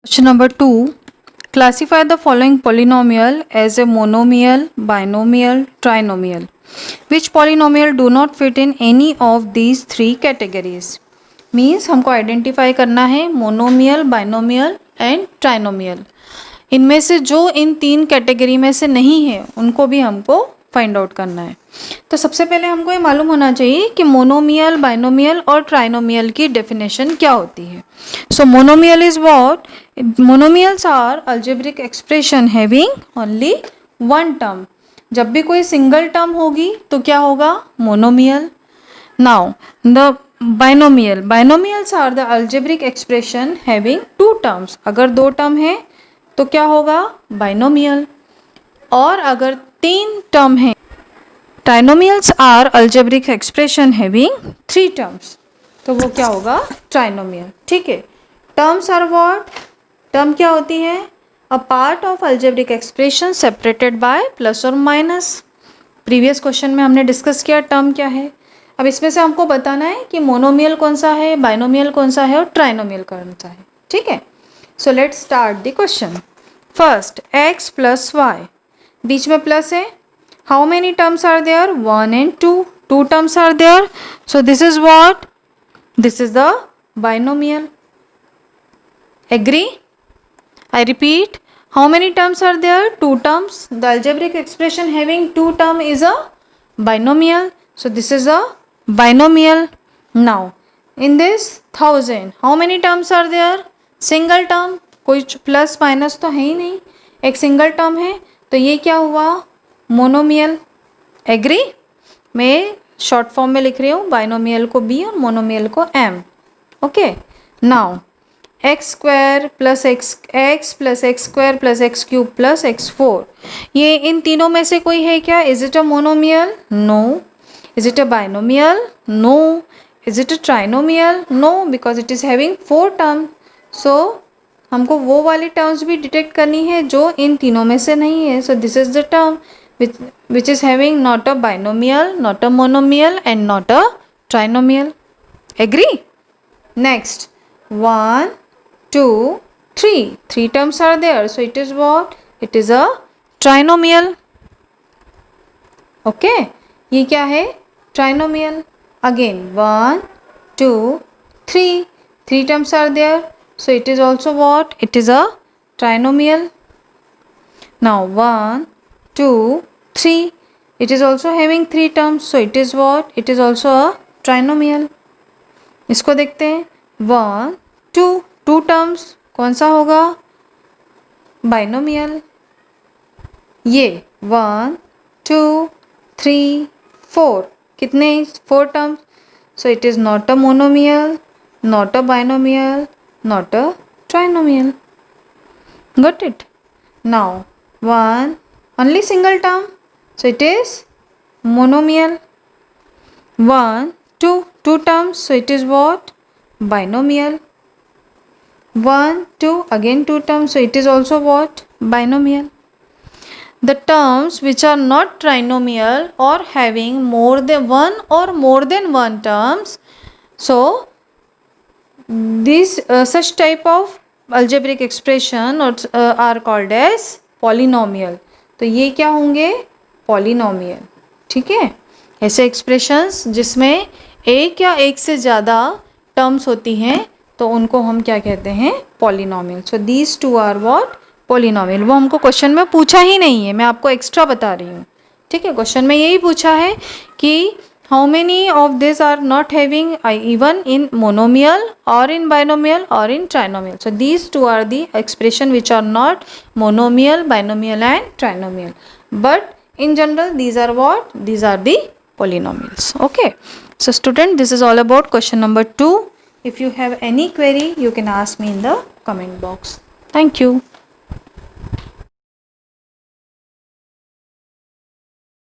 Question number 2. Classify the following polynomial as a monomial, binomial, trinomial. Which polynomial do not fit in any of these three categories? Means हमको identify करना है monomial, binomial and trinomial. इनमें से जो इन तीन category में से नहीं है उनको भी हमको फाइंड आउट करना है. तो सबसे पहले हमको ये मालूम होना चाहिए कि मोनोमियल, बाइनोमियल और ट्राइनोमियल की डेफिनेशन क्या होती है. So monomial is what? Monomials are algebraic expression having only one term. जब भी कोई सिंगल टर्म होगी तो क्या होगा? Monomial. Now the binomials are the algebraic expression having two terms. अगर दो टर्म है तो क्या होगा? बाइनोमियल. और अगर तीन टर्म है, trinomials are algebraic expression having three terms, तो वो क्या होगा? ट्राइनोमियल. ठीक है. Terms are what? टर्म क्या होती है? A part of algebraic expression separated by plus और माइनस. प्रीवियस क्वेश्चन में हमने डिस्कस किया टर्म क्या है. अब इसमें से हमको बताना है कि मोनोमियल कौन सा है, बाइनोमियल कौन सा है और ट्राइनोमियल कौन सा है. ठीक है. So let's start the question. First x plus y, बीच में प्लस है. How many terms are there? 1 and 2. Two terms are there. So this is what? This is the binomial. Agree? I repeat, how many terms are there? Two terms. The algebraic expression having two term is a binomial. So this is a binomial. Now, in this 1000, how many terms are there? Single term. कोई plus minus तो है ही नहीं, एक single term है, तो ये क्या हुआ? मोनोमियल. एग्री? मैं शॉर्ट फॉर्म में लिख रही हूँ, बाइनोमियल को बी और मोनोमियल को m. Okay. Now x square plus x plus x square plus x cube plus x four, ये इन तीनों में से कोई है क्या? Is it a monomial? No. Is it a binomial? No. Is it a trinomial? No, because it is having four term. So हमको वो वाली टर्म्स भी डिटेक्ट करनी है जो इन तीनों में से नहीं है. So this is the term which is having not a binomial, not a monomial and not a trinomial. Agree? Next 1, 2, 3. Three terms are there. So it is what? It is a trinomial. Okay. ये क्या है? Trinomial. Again 1, 2, 3. Three terms are there. So it is also what? It is a trinomial. Now 1, 2, 3. It is also having three terms. So it is what? It is also a trinomial. इसको देखते हैं. 1, 2. Two terms कौन सा होगा? Binomial. ये 1, 2, 3, 4, कितने? 4 terms. So it is not a monomial, not a binomial, not a trinomial. Got it? Now 1 only single term, so it is monomial. 1, 2 two terms, so it is what? Binomial. 1, 2 again two terms, so it is also what? Binomial. The terms which are not trinomial or having more than one or more than one terms, so these such type of algebraic expression are called as polynomial. तो ये क्या होंगे? polynomial. ठीक है. ऐसे expressions जिसमें एक या एक से ज़्यादा टर्म्स होती हैं तो उनको हम क्या कहते हैं? Polynomial. So these two are what? Polynomial. वो हमको क्वेश्चन में पूछा ही नहीं है, मैं आपको एक्स्ट्रा बता रही हूँ. ठीक है. क्वेश्चन में यही पूछा है कि how many of this are not having even in monomial और इन बाइनोमियल और in trinomial. So these two are the expression which are not monomial, binomial and trinomial. But in general these are what? These are the polynomials. Okay. So student, this is all about question number 2. If you have any query, you can ask me in the comment box. Thank you.